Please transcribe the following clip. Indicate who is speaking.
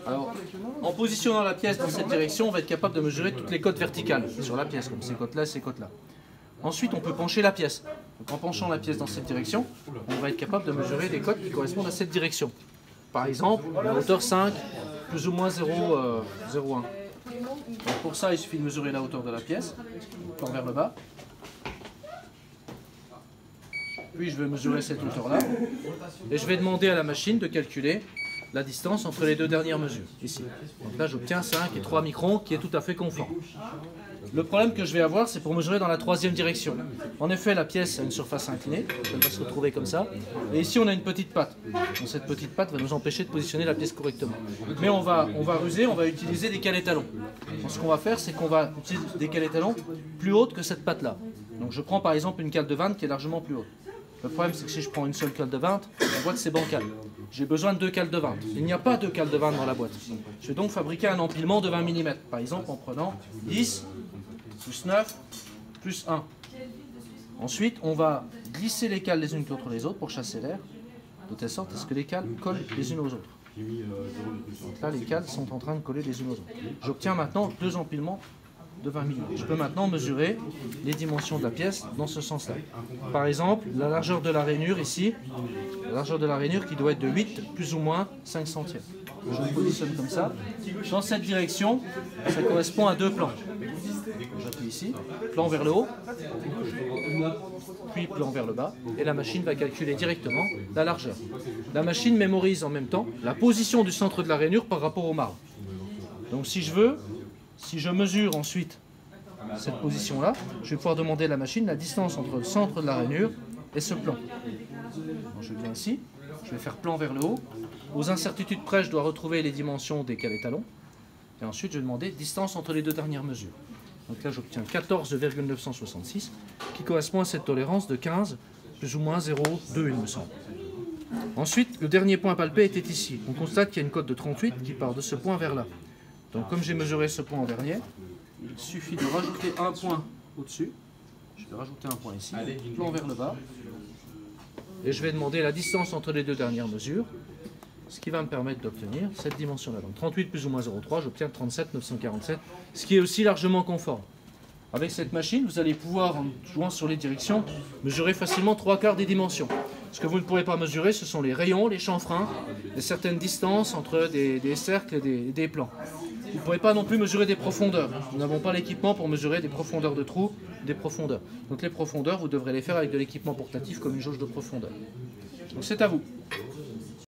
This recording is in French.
Speaker 1: Alors, en positionnant la pièce dans cette direction, on va être capable de mesurer toutes les côtes verticales sur la pièce, comme ces côtes-là, ces côtes-là. Ensuite, on peut pencher la pièce. Donc, en penchant la pièce dans cette direction, on va être capable de mesurer les côtes qui correspondent à cette direction. Par exemple, la hauteur 5, plus ou moins 0,1. Donc pour ça, il suffit de mesurer la hauteur de la pièce, plan vers le bas. Puis je vais mesurer cette hauteur-là. Et je vais demander à la machine de calculer la distance entre les deux dernières mesures, ici. Donc là, j'obtiens 5 et 3 microns, qui est tout à fait conforme. Le problème que je vais avoir, c'est pour mesurer dans la troisième direction. En effet, la pièce a une surface inclinée, elle va se retrouver comme ça. Et ici, on a une petite patte. Donc cette petite patte va nous empêcher de positionner la pièce correctement. Mais on va ruser, on va utiliser des cales étalons. Donc ce qu'on va faire, c'est qu'on va utiliser des cales étalons plus hautes que cette patte-là. Donc je prends par exemple une cale de 20 qui est largement plus haute. Le problème, c'est que si je prends une seule cale de 20, la boîte c'est bancal. J'ai besoin de 2 cales de 20. Il n'y a pas 2 cales de 20 dans la boîte. Je vais donc fabriquer un empilement de 20 mm. Par exemple, en prenant 10, plus 9, plus 1. Ensuite, on va glisser les cales les unes contre les autres pour chasser l'air, de telle sorte à ce que les cales collent les unes aux autres. Donc là, les cales sont en train de coller les unes aux autres. J'obtiens maintenant 2 empilements de 20 mm. Je peux maintenant mesurer les dimensions de la pièce dans ce sens-là. Par exemple, la largeur de la rainure ici, la largeur de la rainure qui doit être de 8 plus ou moins 5 centièmes. Je me positionne comme ça. Dans cette direction, ça correspond à 2 plans. J'appuie ici, plan vers le haut, puis plan vers le bas, et la machine va calculer directement la largeur. La machine mémorise en même temps la position du centre de la rainure par rapport au marbre. Donc si je mesure ensuite cette position-là, je vais pouvoir demander à la machine la distance entre le centre de la rainure et ce plan. Donc je viens ici, je vais faire plan vers le haut. Aux incertitudes près, je dois retrouver les dimensions des cales étalons. Et ensuite, je vais demander distance entre les deux dernières mesures. Donc là, j'obtiens 14,966, qui correspond à cette tolérance de 15, plus ou moins 0,2, il me semble. Ensuite, le dernier point à palper était ici. On constate qu'il y a une cote de 38 qui part de ce point vers là. Donc comme j'ai mesuré ce point en dernier, il suffit de rajouter un point au-dessus. Je vais rajouter un point ici, plan vers le bas. Et je vais demander la distance entre les deux dernières mesures, ce qui va me permettre d'obtenir cette dimension-là. Donc 38 plus ou moins 0,3, j'obtiens 37,947, ce qui est aussi largement conforme. Avec cette machine, vous allez pouvoir, en jouant sur les directions, mesurer facilement 3/4 des dimensions. Ce que vous ne pourrez pas mesurer, ce sont les rayons, les chanfreins, et certaines distances entre des cercles et des plans. Vous ne pourrez pas non plus mesurer des profondeurs. Nous n'avons pas l'équipement pour mesurer des profondeurs de trous, des profondeurs. Donc les profondeurs, vous devrez les faire avec de l'équipement portatif comme une jauge de profondeur. Donc c'est à vous.